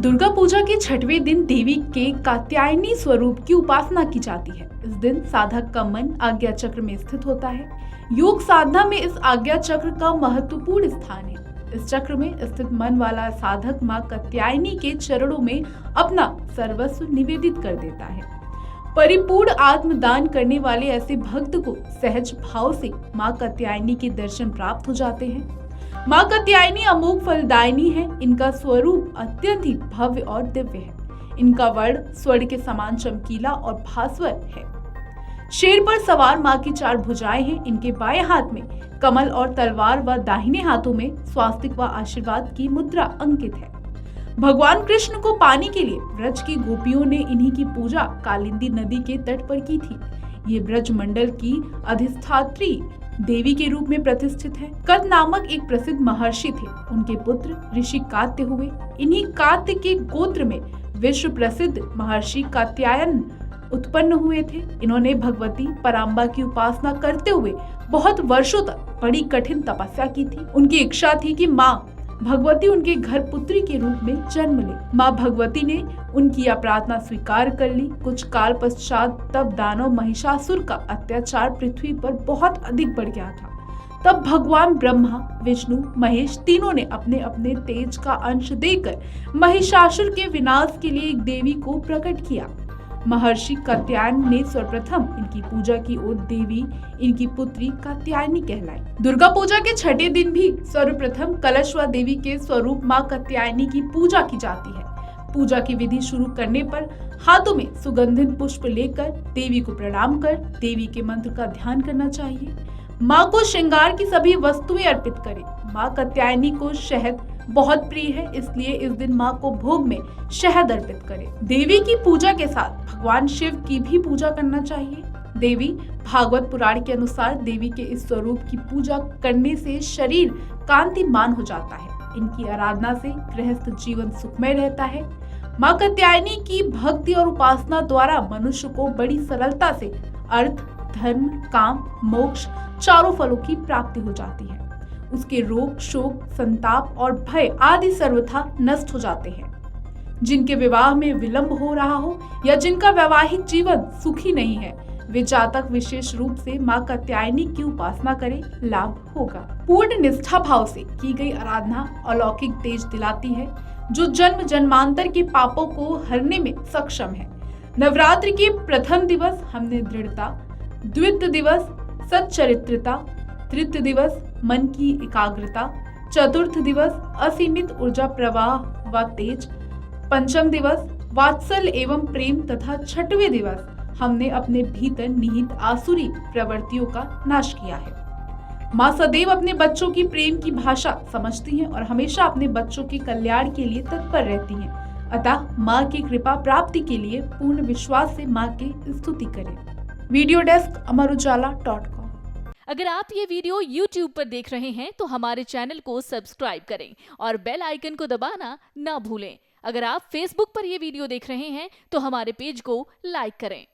दुर्गा पूजा के छठवें दिन देवी के कात्यायनी स्वरूप की उपासना की जाती है। इस दिन साधक का मन आज्ञा चक्र में स्थित होता है। योग साधना में इस आज्ञा चक्र का महत्वपूर्ण स्थान है। इस चक्र में स्थित मन वाला साधक मां कात्यायनी के चरणों में अपना सर्वस्व निवेदित कर देता है। परिपूर्ण आत्मदान करने वाले ऐसे भक्त को सहज भाव से मां कात्यायनी के दर्शन प्राप्त हो जाते हैं। मां कात्यायनी अमोघ फलदायिनी है। इनका स्वरूप अत्यंत ही भव्य और दिव्य है। इनका वर्ण स्वर्ण के समान चमकीला और भास्वर है। शेर पर सवार मां की 4 भुजाएं हैं। इनके बाएं हाथ में कमल और तलवार व दाहिने हाथों में स्वास्तिक व आशीर्वाद की मुद्रा अंकित है। भगवान कृष्ण को पाने के लिए ब्रज की गोपियों ने इन्हीं की पूजा कालिंदी नदी के तट पर की थी। ये ब्रज मंडल की अधिष्ठात्री देवी के रूप में प्रतिष्ठित है। कद नामक एक प्रसिद्ध महर्षि थे। उनके पुत्र ऋषि कात्य हुए। इन्हीं कात्य के गोत्र में विश्व प्रसिद्ध महर्षि कात्यायन उत्पन्न हुए थे। इन्होंने भगवती पराम्बा की उपासना करते हुए बहुत वर्षों तक बड़ी कठिन तपस्या की थी। उनकी इच्छा थी कि मां भगवती उनके घर पुत्री के रूप में जन्म ले। मां भगवती ने उनकी यह प्रार्थना स्वीकार कर ली। कुछ काल पश्चात तब दानव महिषासुर का अत्याचार पृथ्वी पर बहुत अधिक बढ़ गया था। तब भगवान ब्रह्मा, विष्णु, महेश तीनों ने अपने अपने तेज का अंश देकर महिषासुर के विनाश के लिए एक देवी को प्रकट किया। महर्षि कात्यायन ने सर्वप्रथम इनकी पूजा की और देवी इनकी पुत्री कात्यायनी कहलाई। दुर्गा पूजा के छठे दिन भी सर्वप्रथम कलशवा देवी के स्वरूप मां कात्यायनी की पूजा की जाती है। पूजा की विधि शुरू करने पर हाथों में सुगंधित पुष्प लेकर देवी को प्रणाम कर देवी के मंत्र का ध्यान करना चाहिए। मां को श्रृंगार की सभी वस्तुएं अर्पित करें। मां कात्यायनी को शहद बहुत प्रिय है, इसलिए इस दिन मां को भोग में शहद अर्पित करें। देवी की पूजा के साथ भगवान शिव की भी पूजा करना चाहिए। देवी भागवत पुराण के अनुसार देवी के इस स्वरूप की पूजा करने से शरीर कांतिमान हो जाता है। इनकी आराधना से गृहस्थ जीवन सुखमय रहता है। मां कात्यायनी की भक्ति और उपासना द्वारा मनुष्य को बड़ी सरलता से अर्थ, धर्म, काम, मोक्ष चारों फलों की प्राप्ति हो जाती है। उसके रोग, शोक, संताप और भय आदि सर्वथा नष्ट हो जाते हैं। जिनके विवाह में विलंब हो रहा हो या जिनका वैवाहिक जीवन सुखी नहीं है, वे जातक विशेष रूप से मां कात्यायनी की उपासना करें, लाभ होगा। पूर्ण निष्ठा भाव से की गई आराधना अलौकिक तेज दिलाती है, जो जन्म जन्मांतर के पापों को हरने में सक्षम है। नवरात्रि के प्रथम दिवस हमने दृढ़ता, द्वितीय दिवस सच्चरित्रता, तृतीय दिवस मन की एकाग्रता, चतुर्थ दिवस असीमित ऊर्जा प्रवाह व तेज, पंचम दिवस वात्सल्य एवं प्रेम तथा छठवें दिवस हमने अपने भीतर निहित आसुरी प्रवृत्तियों का नाश किया है। मां सदैव अपने बच्चों की प्रेम की भाषा समझती हैं और हमेशा अपने बच्चों के कल्याण के लिए तत्पर रहती हैं। अतः मां की कृपा प्राप्ति के लिए पूर्ण विश्वास से मां की स्तुति करें। वीडियो डेस्क अमरुजाला.com। अगर आप ये वीडियो YouTube पर देख रहे हैं तो हमारे चैनल को सब्सक्राइब करें और बेल आइकन को दबाना ना भूलें। अगर आप Facebook पर ये वीडियो देख रहे हैं तो हमारे पेज को लाइक करें।